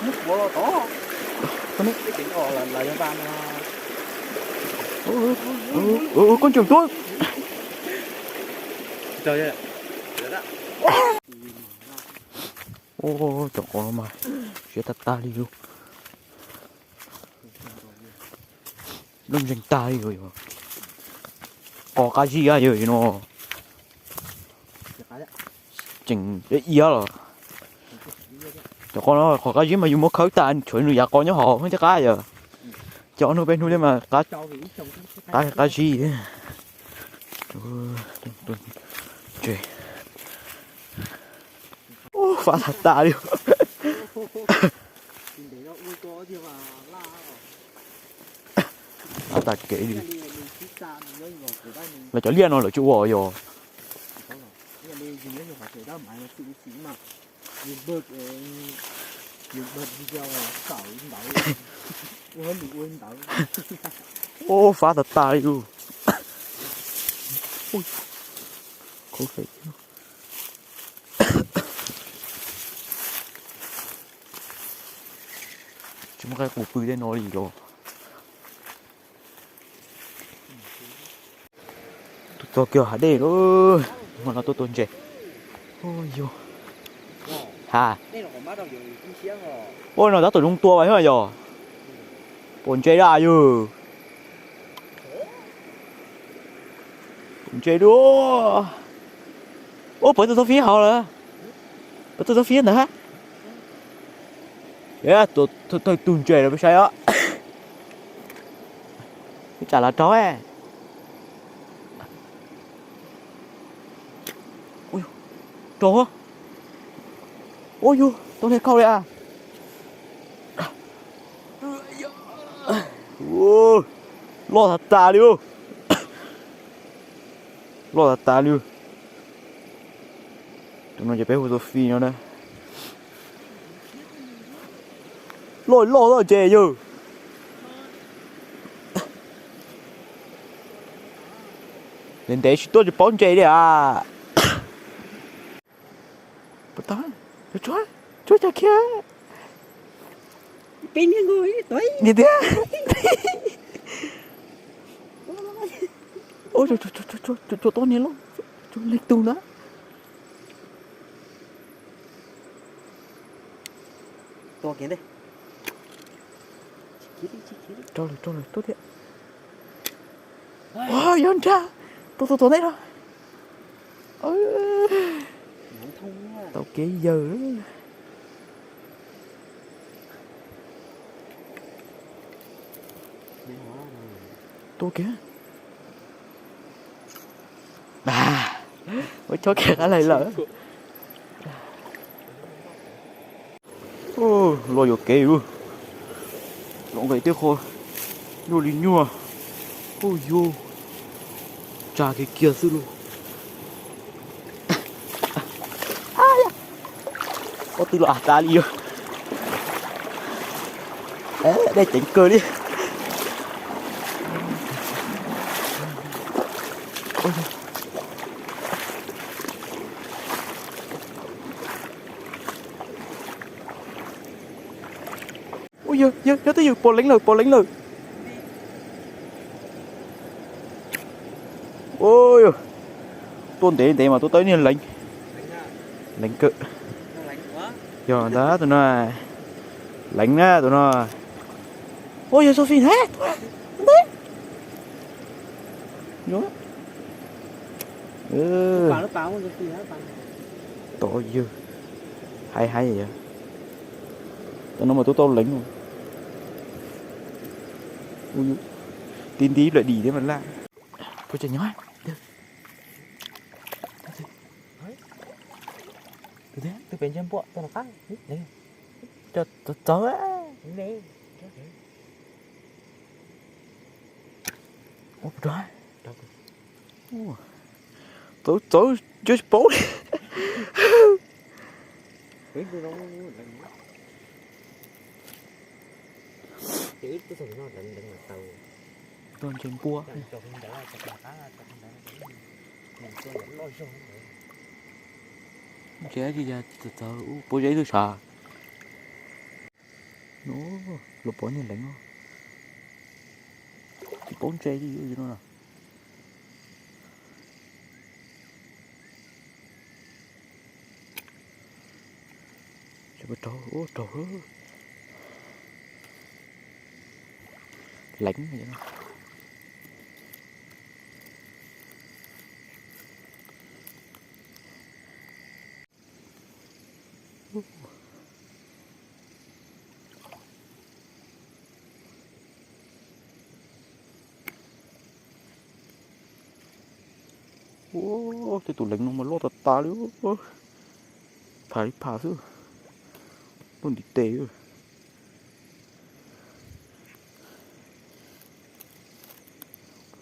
nước của to con cái chuyện đó là dân ta con chuột tuốt trời ơi ô trời con mà sẽ tạt ta đi luôn đừng dành ta đi rồi có cái gì à rồi nó chỉnh để ý à rồi cho con nó có cái gì mà dùng một khẩu ta chuyện người già con nhớ họ không chắc cái giờ cho nó bên nuôi mà cái gì trời ô phá thật ta đi ta kể đi là cho liên nó là chú bò rồi ô phá thật ta đi luôn ôi khó phải chúng cái cục bự đây nó gì rồi tôi kêu hả đây ơi mà nó tôi tôn trẻ ôi yo hả ôi nó đã tổ lung tua vậy hả giờ tôn trẻ ra chứ tôn trẻ đua ô bởi tôi phía họ là bởi tôi phía nữa yeah tôi tôn trẻ là phải sao á cái chả là chó à ôi chó ôi yo tôi thấy câu đấy à ô lo thật ta đi lo thật ta đi tụi nó chỉ bé hồ tô phi nó đây lo rồi chè chứ lên để tôi chỉ bón chè đi à bắt tay chúa chả kia bên cái người tuổi như thế ôi trời to này lắm trời lịch tù đó to kiến đây trời tốt thiệt ôi yon cha to đấy đó ôi tao kế giờ to kìa à ôi chó kìa cái này lỡ ô lo vô kê luôn lộn vậy tiếc khô vô đi nhua ôi vô cha cái kia sư luôn có tư loại ta đi đấy đây chỉnh cơ đi ôi giờ tới giờ bỏ lính rồi ôi tuôn để mà tôi tới nên lính cự giờ đó tụi nó lính á tụi nó ôi giờ Sophie hết đấy nhớ tội dư hay vậy tụi nó mà tôi lính rồi ui tin tí lại đi thế mà la tôi chạy nhói tôi bên trên bộ tôi nó phát đấy cho chó á đấy ôi trời tôi just bố đi chỉ cái thằng nó đừng là tàu con trên cua chế gì ra từ từ bố giấy tôi sợ nó lột bỏ nhìn lạnh không chỉ 4 giây đi gì nó nào trời ơi trời ơi lạnh vậy đó ô thì tụi lạnh nó mà lo thật ta luôn phải phá chứ luôn đi tê rồi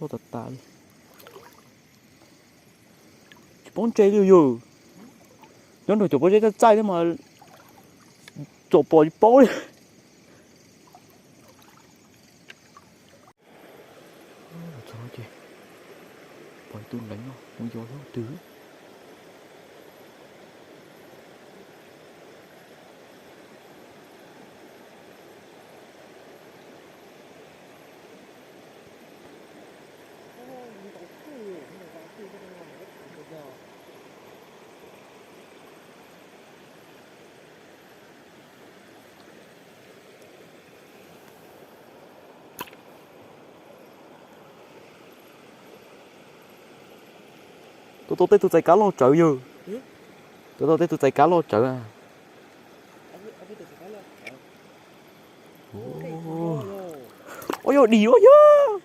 lo thật ta đi chỉ 4 giây đi rồi nhớ rồi chụp bao giây trái thế mà chụp bỏ đi bỏ đi trời ơi chị bỏ tôi đánh nó không vô nó tứ tôi tới tôi chạy cá lo chợ vô tôi tới tôi chạy cá lo chợ à ôi yo đi ôi yo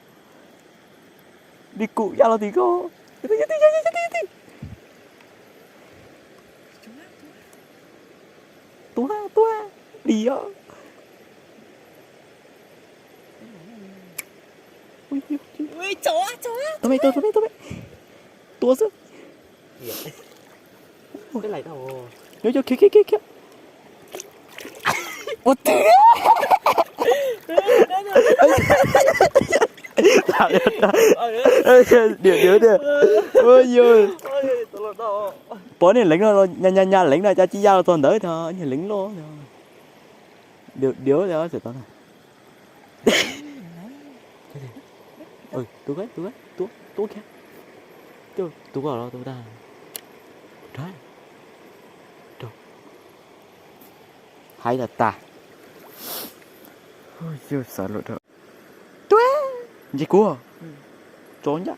đi cụ ra là thì có tua đi á ui chó tụi mày tua chứ cái này đâu nhớ cho kia ủa tía điều ôi giời bố này lính rồi nhà lính này cha chỉ giao toàn tới thôi nhà lính luôn điều đó sẽ tao này ơi tôi kia tôi vào đó tôi ta trái đâu hay là ta ôi giời sợ rồi đó tuế gì cua trốn nhá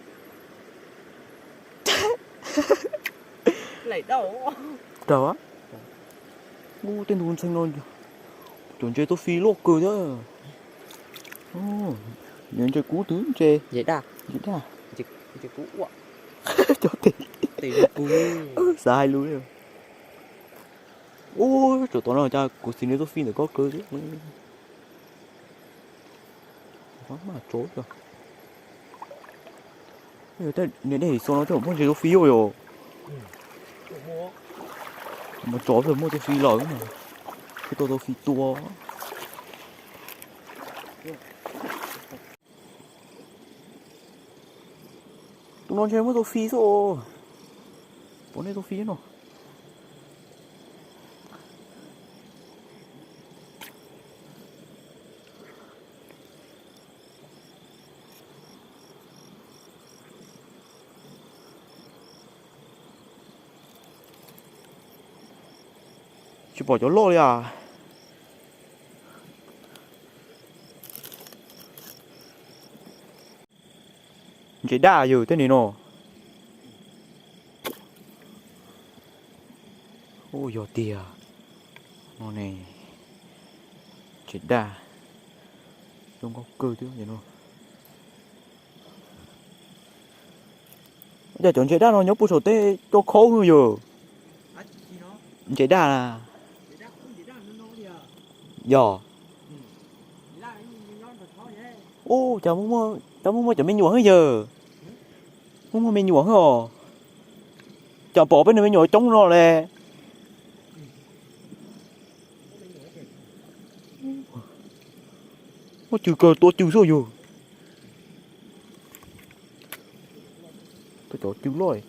này đâu á ngu tên thôn xanh luôn trốn chơi tôi phi lô cười đó ô nhận chơi cú tướng chơi vậy đà chị cũ ạ cho tiền cũ sai luôn rồi ôi trời tối nào cha cuộc xin tôi phi để có cơ chứ quá mà trốn rồi người ta nếu để số nó chẳng muốn chơi tôi phi rồi mà chó rồi mua tôi phi lớn mà cái tôi phi tua tụi nó chơi mua tôi phi rồi bố này tôi phi nó chỉ bỏ cho lô đi à chỉ đa rồi thế này nó ôi giời tìa nó này chỉ đa không có cơ chứ vậy nó giờ chọn chỉ đa nó nhóc bút sổ tê cho khó hơn rồi chỉ đa là giờ ô chào muốn mua chọn menu hết giờ muốn mua menu rồi chọn bỏ bên này menu trống nó nè nó trừ cờ tôi trừ số rồi tôi chọn trừ rồi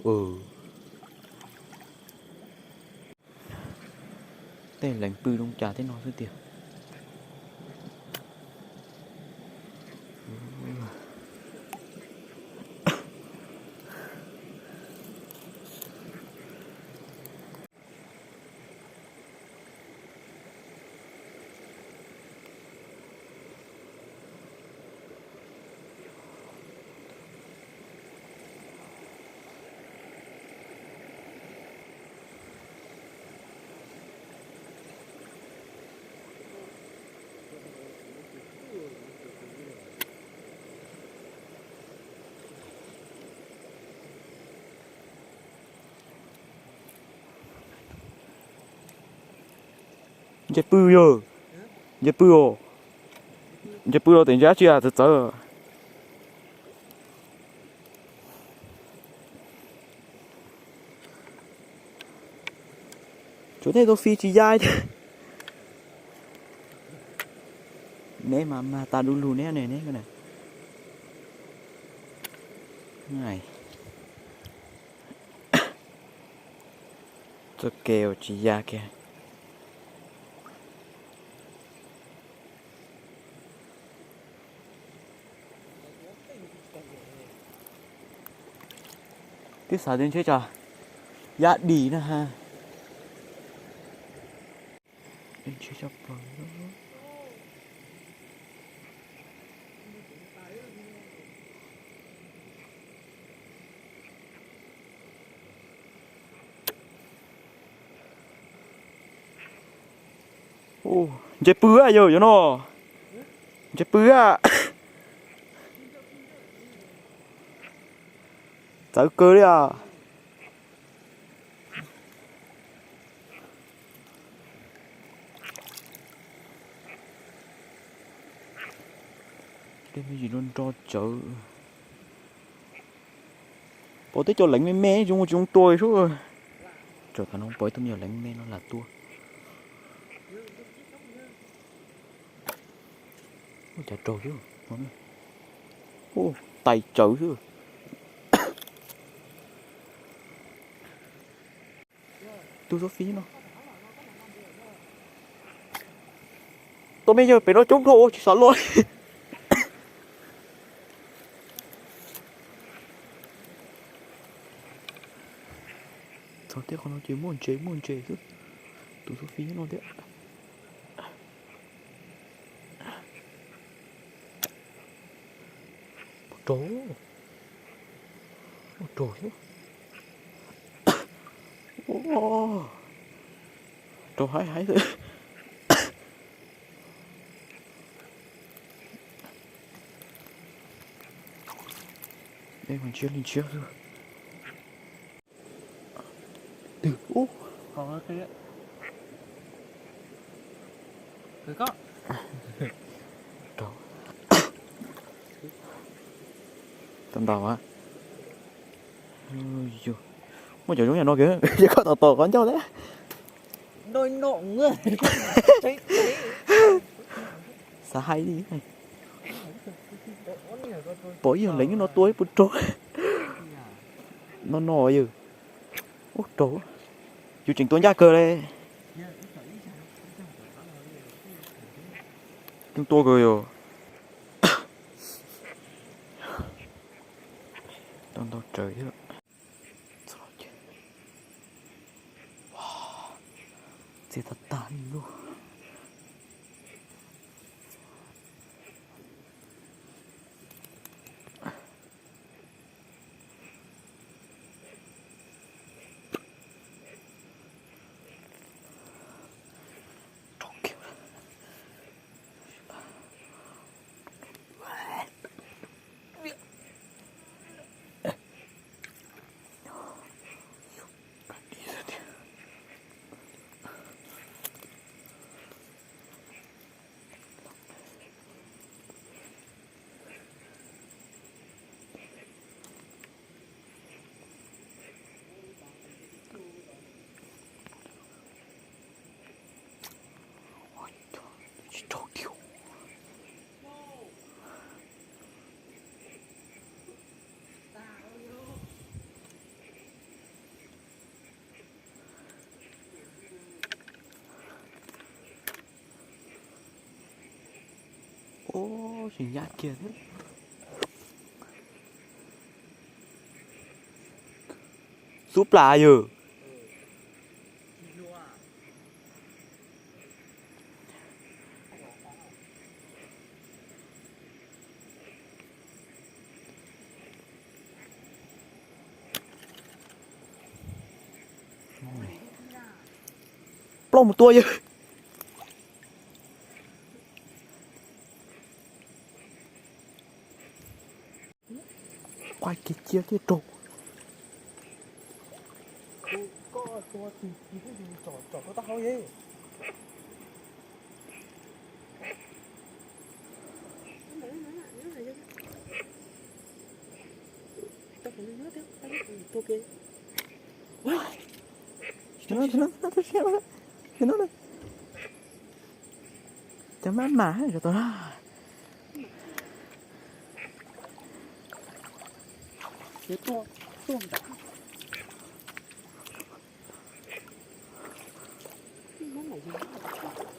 ừ tên lạnh bư đông trà thế nó thôi tiền Chết bư rồi chết bư rồi chết bư rồi tỉnh giá chưa thật sợ chỗ này tôi phi chỉ dai thôi nè mà ta đu lù nè này cái này này tôi kêu chỉ da kìa tiếp xả đến chết trò dạ đi nè ha đến chết cho bằng ô chết bứa à giờ cho nó chết bứa à cháu cơ đấy à cái gì luôn cho chợ bỏ tới cho lạnh mê mê chúng tôi số rồi trời thằng ông bới tôi nhiều lạnh mê nó là tua ôi chả trâu chứ ô tay chở chứ tôi số phí nó tôi bây giờ phải nói trúng thôi chỉ sợ luôn sao tiếc con nó chỉ muốn chế chứ tôi số phí nó thế trổ chứ trổ hái thôi đây còn chưa lên chưa rồi từ Còn cái đấy. Cứ có. trổ tầm đầu á ôi giời mỗi chỗ chúng nhà nó kìa chỉ có tổ con cháu đấy Đôi nộn người. sao hay đi này bỏ giờ lính nó tối bút trôi nó nổi rồi ôi trổ chú chỉnh tuấn giá cơ đây chúng tôi rồi tao tao trời chứ wow gì thật tàn luôn Ô, xì nhát kia thế. Súp là giờ. Plong một tua chứ. Quay kia chia kia trộn. Có tua thì cái gì trỏ có tao vậy. Tao cũng nhớ tao tua kia. Nó đây. Chấm mát mà cho tao đó. Cái tua đã.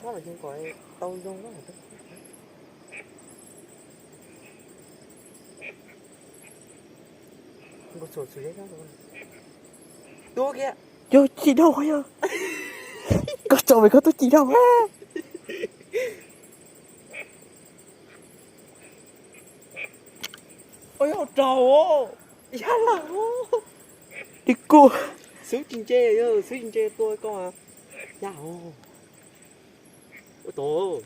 Nó là trên cõi tao vô đó là tức. Không có sổ sửa đấy rồi. Tua kia. Yo, chị đâu hả giờ? Có trò mày có tôi chị đâu hả? Ôi trời ơi. Giá là Đi cô. sứ trình chê chứ, sứ trình chê tôi có à. Giá ôi. Ôi tổ.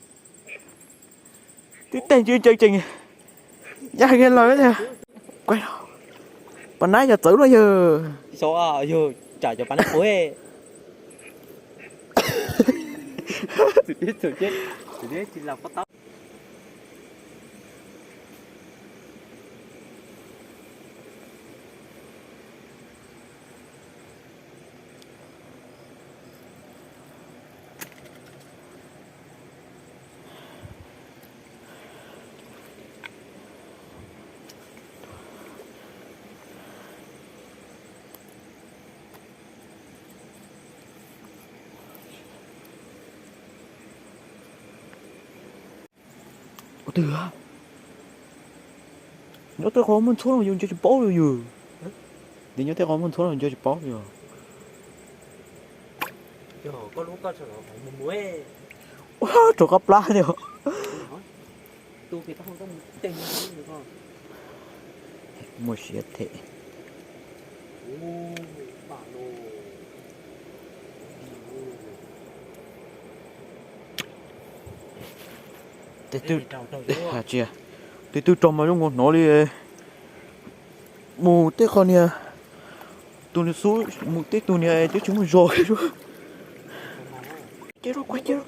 Cái tên chưa chơi trình. Giá nghe lời đó nha. Quay đâu. Bạn nãy giờ tử nó giờ. Số à, giờ trả cho bạn nó ơi. Tự biết chỉ là có tóc. Ủa từ hả? Nhớ tới có mình số nào dùng cho chị bó rồi giờ. Thì nhớ tới có mình số nào cho chị bó rồi. Giờ có lúc có sao nó phải mua muối. Wow, trò cặp lá này hả? Tôi thì tao không có tiền được không? Một xíu thế. Ô, bà lô. Để hả chị à? Để tôi trồng mà đúng không? Nó đi mù tết con nè. Tôi đi xuống mù tết tôi nè chứ chúng mình rồi rồi. Chết rồi quay chết rồi.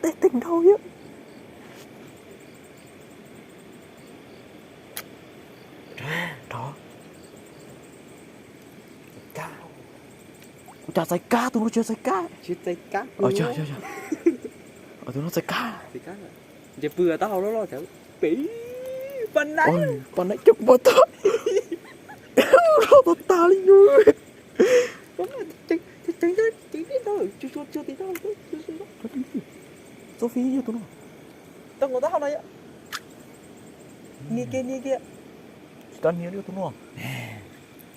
Tết tình đâu chứ? Đó. Cá. Ủa chả say cá, tôi nó chưa say cá. Chưa tay cá. Chờ. Tôi nó say cá. Thì cá rồi. Giờ vừa tao nó lo chả. Bí. Phần này. Ôi, phần này chụp vào tôi. Nó ta đi nữa. Đúng là chính đến đâu chưa tí đâu chưa. Sophie như tôi nó. Tao ngồi tao này á. Nghe kia. Tao nhớ đi tôi nó.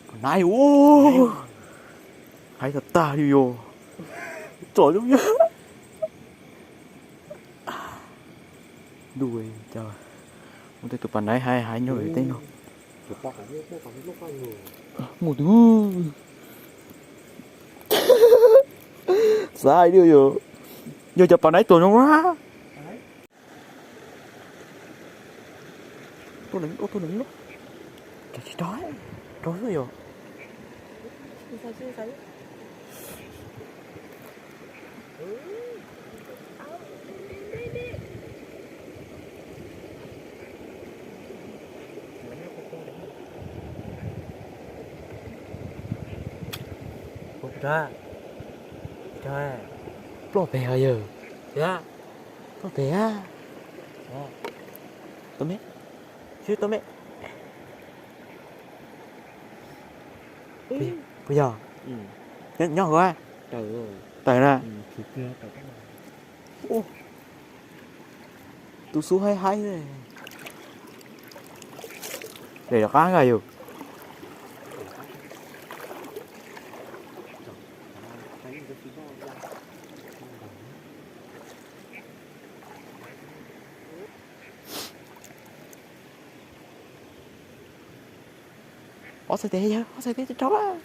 Còn này ô. Hay thật ta đi vô. Trời ơi nhá. Đuôi trời. Một tụi bạn này hai nhớ cái tên nó. Một thứ. Sai đi rồi. Giờ chụp bạn ấy tụi nó quá. Tôi đứng lúc. Trời chị đói rồi. Sao? Trời. Lo bè giờ. Dạ. Lo bè. Tôm mẹ. Bây giờ. Nhỏ quá. Trời ơi. Tại ra. Thì kia trời. Ô. tu số hay hay này để là cá ngay rồi ó sai té chứ ó sai té cháu á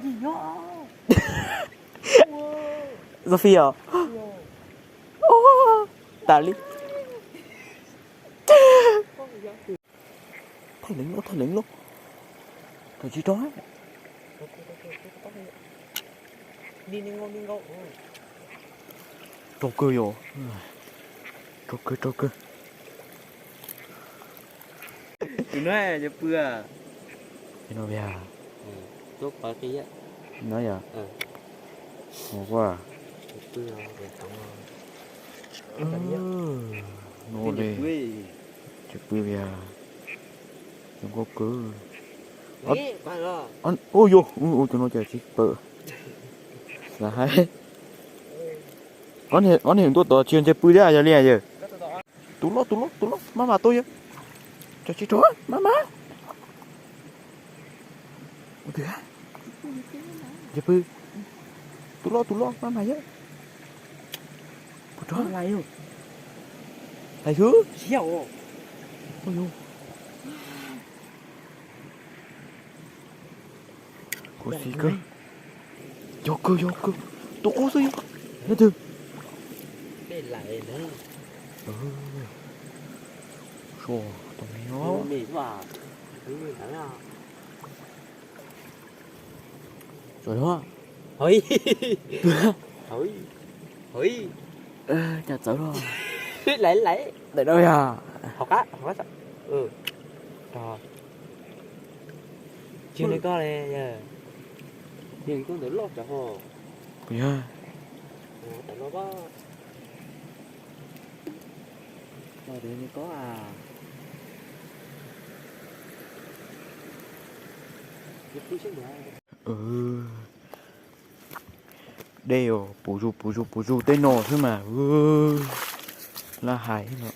gì đó Sophia tao đi thay lính luôn thằng chỉ trói đi ngon trâu cơ rồi trâu cơ tụi nó giờ bữa nó về tốt quá cái á nói giờ ngon quá bữa về xong ngon đi chụp bữa về không có cứ anh ôi vô ôi tụi nó chờ chị bự là hay con hiện tôi tổ chuyên chơi bự ra giờ liền giờ tú lót má tôi cho chị chó má ôi thế chơi bự tú lót má chứ chó lại rồi thầy thứ xéo ôi vô có gì cơ vô cơ tôi có gì nó thường để lại nữa rồi tụi nó mì vào thấy người thấy à rồi đó hối hối chặt sợ rồi lấy để đâu à học á sao rồi chưa này có này giờ hiện con để lót cho họ yeah tại nó có mà để này có à đây bù ru tên nọ thôi mà là hải mà